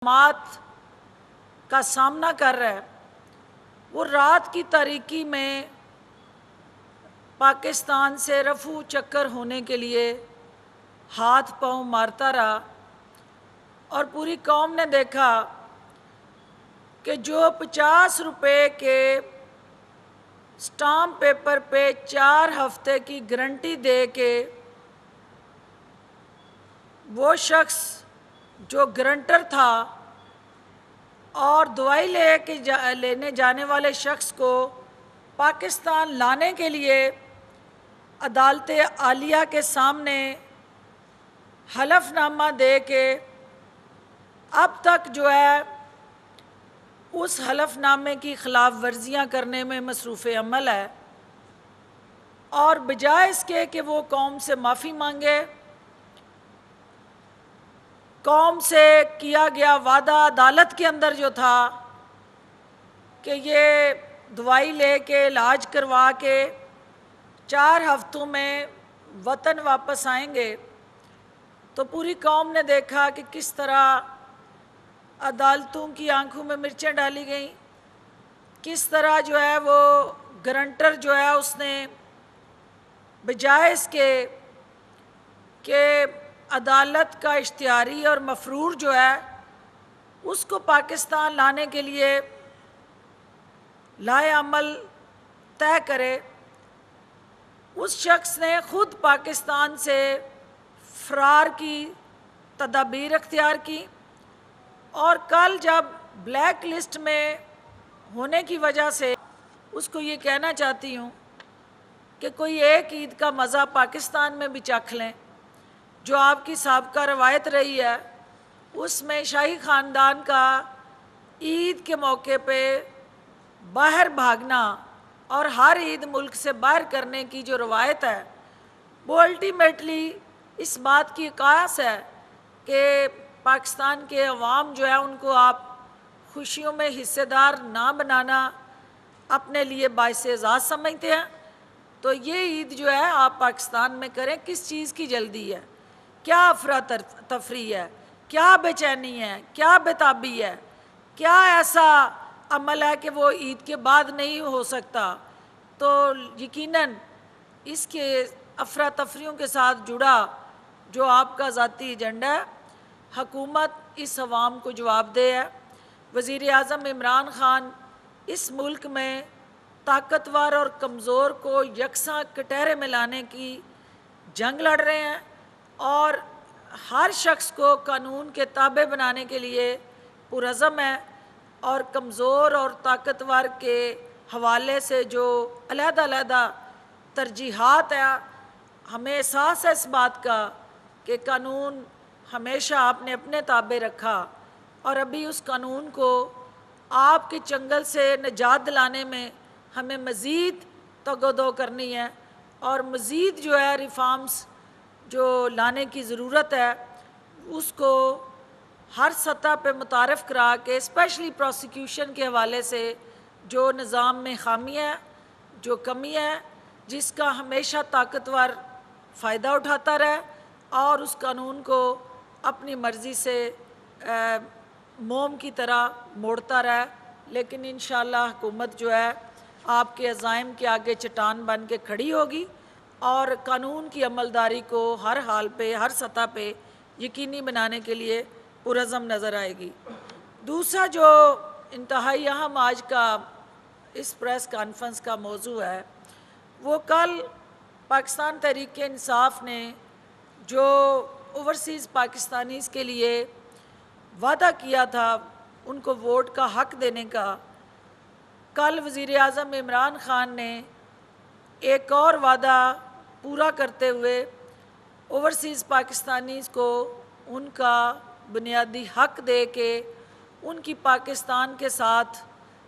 مات کا سامنا کر رہا ہے، وہ رات کی تاریکی میں پاکستان سے رفو چکر ہونے کے لیے ہاتھ پاؤں مارتا رہا، اور پوری قوم نے دیکھا کہ جو 50 روپے کے سٹامپ پیپر پہ 4 ہفتے کی گارنٹی دے کے وہ شخص جو گارنٹر تھا اور دوائی لینے جانے والے شخص کو پاکستان لانے کے لیے عدالت عالیہ کے سامنے حلف نامہ دے کے اب تک جو ہے اس حلف نامے کی خلاف ورزیاں کرنے میں مصروف عمل ہے، اور بجائے اس کے کہ وہ قوم سے معافی مانگے، قوم سے کیا گیا وعدہ عدالت کے اندر جو تھا کہ یہ دوائی لے کے علاج کروا کے 4 ہفتوں میں وطن واپس آئیں گے، تو پوری قوم نے دیکھا کہ کس طرح عدالتوں کی آنکھوں میں مرچیں ڈالی گئیں، کس طرح جو ہے وہ گارنٹر جو ہے اس نے بجائے اس کے کہ عدالت کا اشتہاری اور مفرور جو ہے اس کو پاکستان لانے کے لیے لائے عمل طے کرے، اس شخص نے خود پاکستان سے فرار کی تدابیر اختیار کی، اور کل جب بلیک لسٹ میں ہونے کی وجہ سے اس کو یہ کہنا چاہتی ہوں کہ کوئی ایک عید کا مزہ پاکستان میں بھی چکھ لیں، جو آپ کی سابقہ روایت رہی ہے، اس میں شاہی خاندان کا عید کے موقع پہ باہر بھاگنا اور ہر عید ملک سے باہر کرنے کی جو روایت ہے، وہ الٹیمیٹلی اس بات کی عکاس ہے کہ پاکستان کے عوام جو ہے ان کو آپ خوشیوں میں حصے دار نہ بنانا اپنے لیے باعث اعزاز سمجھتے ہیں۔ تو یہ عید جو ہے آپ پاکستان میں کریں، کس چیز کی جلدی ہے، کیا افراتفری ہے، کیا بے چینی ہے، کیا بےتابی ہے، کیا ایسا عمل ہے کہ وہ عید کے بعد نہیں ہو سکتا؟ تو یقیناً اس کے افراتفریوں کے ساتھ جڑا جو آپ کا ذاتی ایجنڈا ہے، حکومت اس عوام کو جواب دہ ہے۔ وزیر اعظم عمران خان اس ملک میں طاقتور اور کمزور کو یکساں کٹہرے میں لانے کی جنگ لڑ رہے ہیں، اور ہر شخص کو قانون کے تابع بنانے کے لیے پرعزم ہے، اور کمزور اور طاقتور کے حوالے سے جو علیحدہ علیحدہ ترجیحات ہیں، ہمیں احساس ہے اس بات کا کہ قانون ہمیشہ آپ نے اپنے تابع رکھا، اور ابھی اس قانون کو آپ کے چنگل سے نجات دلانے میں ہمیں مزید تگ و دو کرنی ہے، اور مزید جو ہے ریفارمز جو لانے کی ضرورت ہے اس کو ہر سطح پہ متعارف کرا کے، اسپیشلی پروسیکیوشن کے حوالے سے جو نظام میں خامی ہے، جو کمی ہے، جس کا ہمیشہ طاقتور فائدہ اٹھاتا رہے اور اس قانون کو اپنی مرضی سے موم کی طرح موڑتا رہے، لیکن انشاءاللہ حکومت جو ہے آپ کے عزائم کے آگے چٹان بن کے کھڑی ہوگی، اور قانون کی عملداری کو ہر حال پہ، ہر سطح پہ یقینی بنانے کے لیے پرعزم نظر آئے گی۔ دوسرا جو انتہائی اہم آج کا اس پریس کانفرنس کا موضوع ہے، وہ کل پاکستان تحریک انصاف نے جو اوورسیز پاکستانیز کے لیے وعدہ کیا تھا ان کو ووٹ کا حق دینے کا، کل وزیر اعظم عمران خان نے ایک اور وعدہ پورا کرتے ہوئے اوورسیز پاکستانیز کو ان کا بنیادی حق دے کے ان کی پاکستان کے ساتھ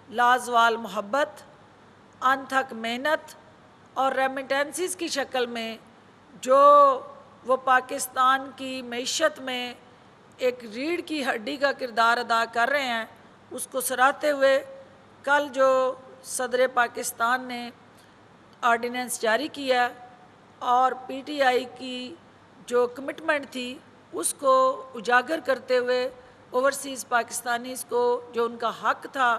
لازوال محبت، انتھک محنت اور ریمیٹنسز کی شکل میں جو وہ پاکستان کی معیشت میں ایک ریڑھ کی ہڈی کا کردار ادا کر رہے ہیں، اس کو سراہتے ہوئے کل جو صدر پاکستان نے آرڈیننس جاری کیا اور پی ٹی آئی کی جو کمٹمنٹ تھی اس کو اجاگر کرتے ہوئے اوورسیز پاکستانیز کو جو ان کا حق تھا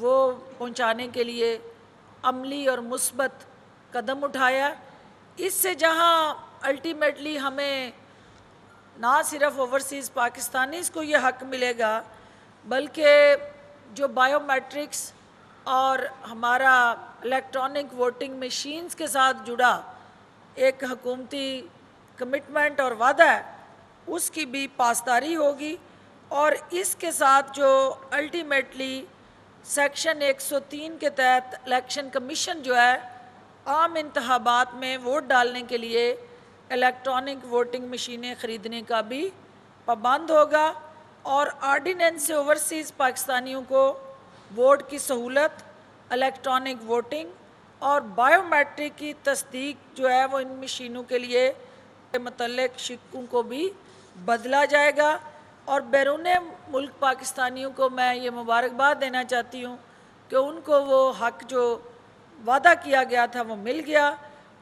وہ پہنچانے کے لیے عملی اور مثبت قدم اٹھایا۔ اس سے جہاں الٹیمیٹلی ہمیں نہ صرف اوورسیز پاکستانیز کو یہ حق ملے گا، بلکہ جو بائیو میٹرکس اور ہمارا الیکٹرانک ووٹنگ مشینز کے ساتھ جڑا ایک حکومتی کمٹمنٹ اور وعدہ ہے، اس کی بھی پاسداری ہوگی۔ اور اس کے ساتھ جو الٹیمیٹلی سیکشن 103 کے تحت الیکشن کمیشن جو ہے عام انتخابات میں ووٹ ڈالنے کے لیے الیکٹرانک ووٹنگ مشینیں خریدنے کا بھی پابند ہوگا، اور آرڈیننس سے اوورسیز پاکستانیوں کو ووٹ کی سہولت، الیکٹرانک ووٹنگ اور بائیو میٹرک کی تصدیق جو ہے وہ ان مشینوں کے لیے متعلق شقوں کو بھی بدلا جائے گا۔ اور بیرون ملک پاکستانیوں کو میں یہ مبارکباد دینا چاہتی ہوں کہ ان کو وہ حق جو وعدہ کیا گیا تھا وہ مل گیا،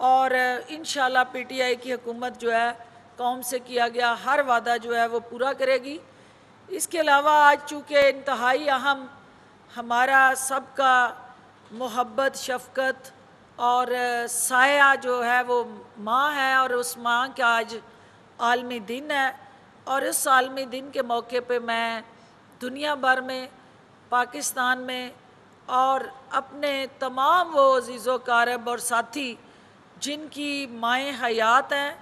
اور انشاءاللہ پی ٹی آئی کی حکومت جو ہے قوم سے کیا گیا ہر وعدہ جو ہے وہ پورا کرے گی۔ اس کے علاوہ آج چونکہ انتہائی اہم ہمارا سب کا محبت، شفقت اور سایہ جو ہے وہ ماں ہے، اور اس ماں کا آج عالمی دن ہے، اور اس عالمی دن کے موقع پہ میں دنیا بھر میں، پاکستان میں اور اپنے تمام وہ عزیز و اقارب اور ساتھی جن کی مائیں حیات ہیں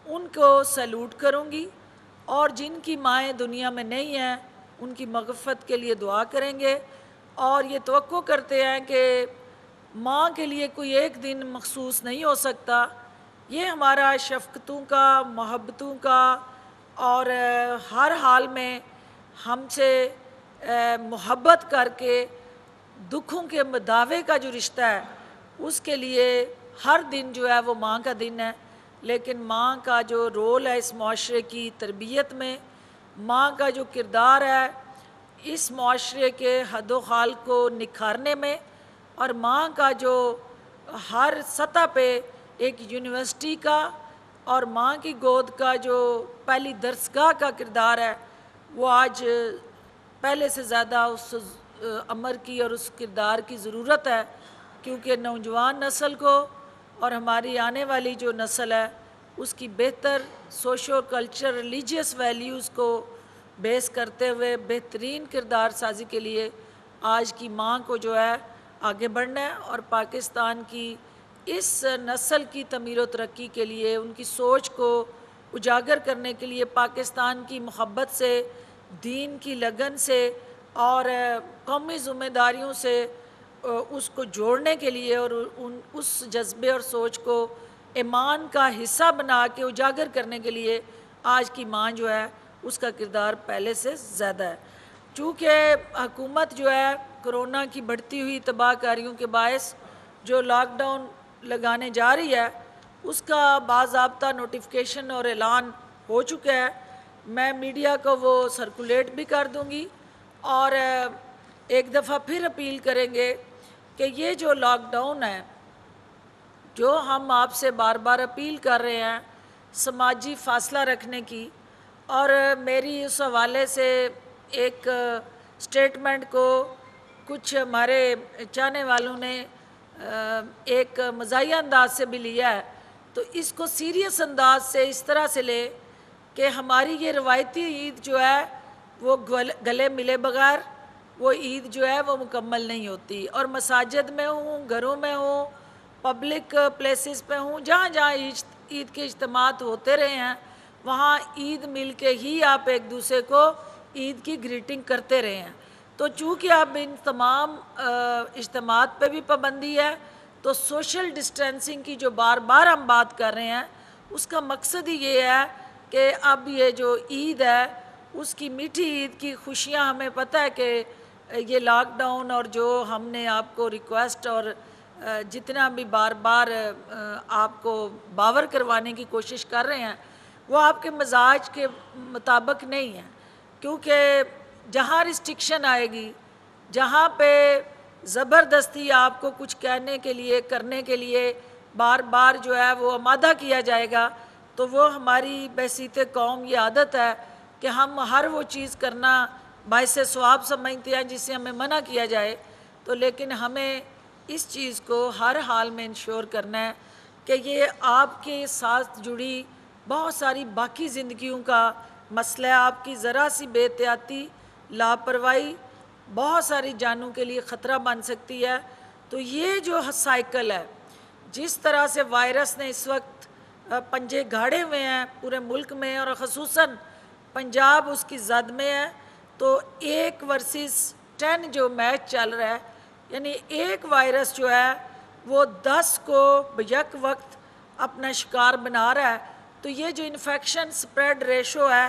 ان کو سیلوٹ کروں گی، اور جن کی مائیں دنیا میں نہیں ہیں ان کی مغفرت کے لیے دعا کریں گے، اور یہ توقع کرتے ہیں کہ ماں کے لیے کوئی ایک دن مخصوص نہیں ہو سکتا۔ یہ ہمارا شفقتوں کا، محبتوں کا اور ہر حال میں ہم سے محبت کر کے دکھوں کے مداوے کا جو رشتہ ہے اس کے لیے ہر دن جو ہے وہ ماں کا دن ہے۔ لیکن ماں کا جو رول ہے اس معاشرے کی تربیت میں، ماں کا جو کردار ہے اس معاشرے کے حد و خال کو نکھارنے میں، اور ماں کا جو ہر سطح پہ ایک یونیورسٹی کا اور ماں کی گود کا جو پہلی درسگاہ کا کردار ہے، وہ آج پہلے سے زیادہ اس امر کی اور اس کردار کی ضرورت ہے، کیونکہ نوجوان نسل کو اور ہماری آنے والی جو نسل ہے اس کی بہتر سوشو کلچر ریلیجیس ویلیوز کو بیس کرتے ہوئے بہترین کردار سازی کے لیے آج کی ماں کو جو ہے آگے بڑھنا ہے، اور پاکستان کی اس نسل کی تعمیر و ترقی کے لیے، ان کی سوچ کو اجاگر کرنے کے لیے، پاکستان کی محبت سے، دین کی لگن سے اور قومی ذمہ داریوں سے اس کو جوڑنے کے لیے، اور اس جذبے اور سوچ کو ایمان کا حصہ بنا کے اجاگر کرنے کے لیے آج کی ماں جو ہے اس کا کردار پہلے سے زیادہ ہے۔ چونکہ حکومت جو ہے کرونا کی بڑھتی ہوئی تباہ کاریوں کے باعث جو لاک ڈاؤن لگانے جا رہی ہے اس کا باضابطہ نوٹیفیکیشن اور اعلان ہو چکا ہے۔ میں میڈیا کو وہ سرکولیٹ بھی کر دوں گی، اور ایک دفعہ پھر اپیل کریں گے کہ یہ جو لاک ڈاؤن ہے، جو ہم آپ سے بار بار اپیل کر رہے ہیں سماجی فاصلہ رکھنے کی، اور میری اس حوالے سے ایک سٹیٹمنٹ کو کچھ ہمارے چاہنے والوں نے ایک مزاحیہ انداز سے بھی لیا ہے، تو اس کو سیریس انداز سے اس طرح سے لے کہ ہماری یہ روایتی عید جو ہے وہ گلے ملے بغیر وہ عید جو ہے وہ مکمل نہیں ہوتی، اور مساجد میں ہوں، گھروں میں ہوں، پبلک پلیسز پہ ہوں، جہاں جہاں عید کے اجتماعات ہوتے رہے ہیں وہاں عید مل کے ہی آپ ایک دوسرے کو عید کی گریٹنگ کرتے رہے ہیں۔ تو چونکہ اب ان تمام اجتماعات پہ بھی پابندی ہے، تو سوشل ڈسٹینسنگ کی جو بار بار ہم بات کر رہے ہیں اس کا مقصد ہی یہ ہے کہ اب یہ جو عید ہے اس کی میٹھی عید کی خوشیاں، ہمیں پتہ ہے کہ یہ لاک ڈاؤن اور جو ہم نے آپ کو ریکویسٹ اور جتنا بھی بار بار آپ کو باور کروانے کی کوشش کر رہے ہیں وہ آپ کے مزاج کے مطابق نہیں ہے، کیونکہ جہاں ریسٹرکشن آئے گی، جہاں پہ زبردستی آپ کو کچھ کہنے کے لیے، کرنے کے لیے بار بار جو ہے وہ آمادہ کیا جائے گا، تو وہ ہماری بحیثیت قوم یہ عادت ہے کہ ہم ہر وہ چیز کرنا باعث ثواب سمجھتے ہیں جس سے ہمیں منع کیا جائے، تو لیکن ہمیں اس چیز کو ہر حال میں انشور کرنا ہے کہ یہ آپ کے ساتھ جڑی بہت ساری باقی زندگیوں کا مسئلہ ہے۔ آپ کی ذرا سی بے احتیاطی، لاپرواہی بہت ساری جانوں کے لیے خطرہ بن سکتی ہے۔ تو یہ جو سائیکل ہے، جس طرح سے وائرس نے اس وقت پنجے گاڑے ہوئے ہیں پورے ملک میں، اور خصوصاً پنجاب اس کی زد میں ہے، تو 1 ورسز 10 جو میچ چل رہا ہے، یعنی ایک وائرس جو ہے وہ 10 کو بیک وقت اپنا شکار بنا رہا ہے۔ تو یہ جو انفیکشن سپریڈ ریشو ہے،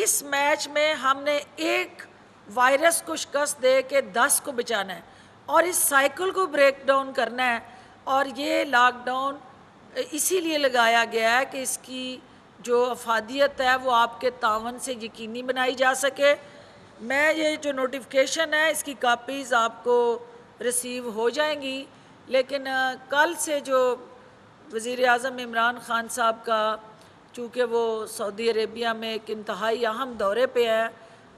اس میچ میں ہم نے ایک وائرس کو شکست دے کے 10 کو بچانا ہے اور اس سائیکل کو بریک ڈاؤن کرنا ہے۔ اور یہ لاک ڈاؤن اسی لیے لگایا گیا ہے کہ اس کی جو افادیت ہے وہ آپ کے تعاون سے یقینی بنائی جا سکے۔ میں یہ جو نوٹیفیکیشن ہے اس کی کاپیز آپ کو ریسیو ہو جائیں گی، لیکن کل سے جو وزیر اعظم عمران خان صاحب کا، چونکہ وہ سعودی عربیہ میں ایک انتہائی اہم دورے پہ ہے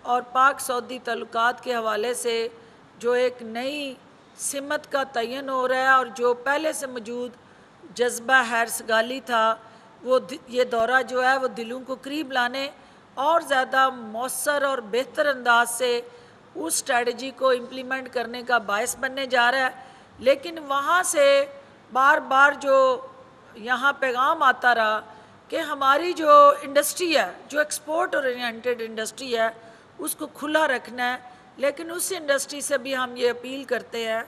اور پاک سعودی تعلقات کے حوالے سے جو ایک نئی سمت کا تعین ہو رہا ہے، اور جو پہلے سے موجود جذبہ ہیرسگالی تھا، وہ یہ دورہ جو ہے وہ دلوں کو قریب لانے اور زیادہ مؤثر اور بہتر انداز سے اس اسٹریٹجی کو امپلیمنٹ کرنے کا باعث بننے جا رہا ہے۔ لیکن وہاں سے بار بار جو یہاں پیغام آتا رہا کہ ہماری جو انڈسٹری ہے، جو ایکسپورٹ اورینٹڈ انڈسٹری ہے، اس کو کھلا رکھنا ہے، لیکن اس انڈسٹری سے بھی ہم یہ اپیل کرتے ہیں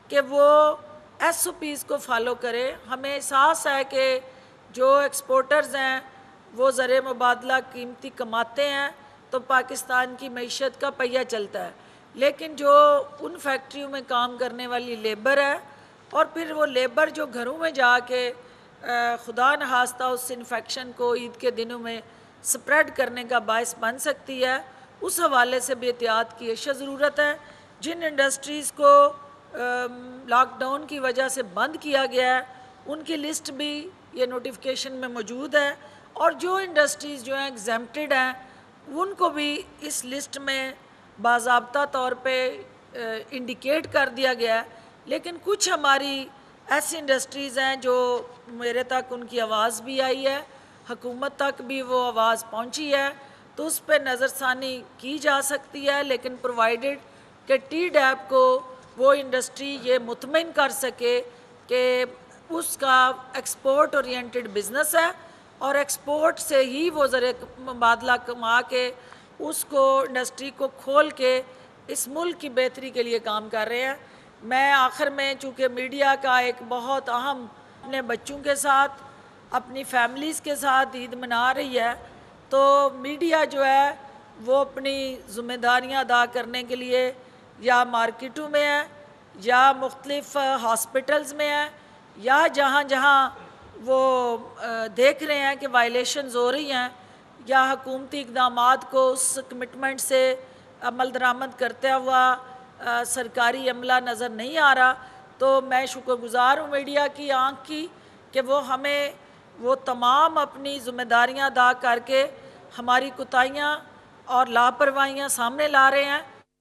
کہ وہ ایس او پیز کو فالو کرے۔ ہمیں احساس ہے کہ جو ایکسپورٹرز ہیں وہ زر مبادلہ قیمتی کماتے ہیں تو پاکستان کی معیشت کا پہیہ چلتا ہے، لیکن جو ان فیکٹریوں میں کام کرنے والی لیبر ہے، اور پھر وہ لیبر جو گھروں میں جا کے خدا نخواستہ اس انفیکشن کو عید کے دنوں میں سپریڈ کرنے کا باعث بن سکتی ہے، اس حوالے سے بھی احتیاط کی اشد ضرورت ہے۔ جن انڈسٹریز کو لاک ڈاؤن کی وجہ سے بند کیا گیا ہے ان کی لسٹ بھی یہ نوٹیفیکیشن میں موجود ہے، اور جو انڈسٹریز جو ہیں ایگزیمپٹڈ ہیں ان کو بھی اس لسٹ میں باضابطہ طور پہ انڈیکیٹ کر دیا گیا ہے۔ لیکن کچھ ہماری ایسی انڈسٹریز ہیں جو میرے تک ان کی آواز بھی آئی ہے، حکومت تک بھی وہ آواز پہنچی ہے، تو اس پہ نظر ثانی کی جا سکتی ہے، لیکن پرووائڈڈ کہ ٹی ڈیپ کو وہ انڈسٹری یہ مطمئن کر سکے کہ اس کا ایکسپورٹ اورینٹڈ بزنس ہے اور ایکسپورٹ سے ہی وہ زر مبادلہ کما کے اس کو انڈسٹری کو کھول کے اس ملک کی بہتری کے لیے کام کر رہے ہیں۔ میں آخر میں، چونکہ میڈیا کا ایک بہت اہم اپنے بچوں کے ساتھ، اپنی فیملیز کے ساتھ عید منا رہی ہے، تو میڈیا جو ہے وہ اپنی ذمہ داریاں ادا کرنے کے لیے یا مارکیٹوں میں ہے، یا مختلف ہاسپٹلز میں ہے، یا جہاں جہاں وہ دیکھ رہے ہیں کہ وائلیشنز ہو رہی ہیں یا حکومتی اقدامات کو اس کمٹمنٹ سے عمل درآمد کرتا ہوا سرکاری عملہ نظر نہیں آ رہا، تو میں شکر گزار ہوں میڈیا کی آنکھ کی کہ وہ ہمیں وہ تمام اپنی ذمہ داریاں ادا کر کے ہماری کوتاہیاں اور لاپرواہیاں سامنے لا رہے ہیں۔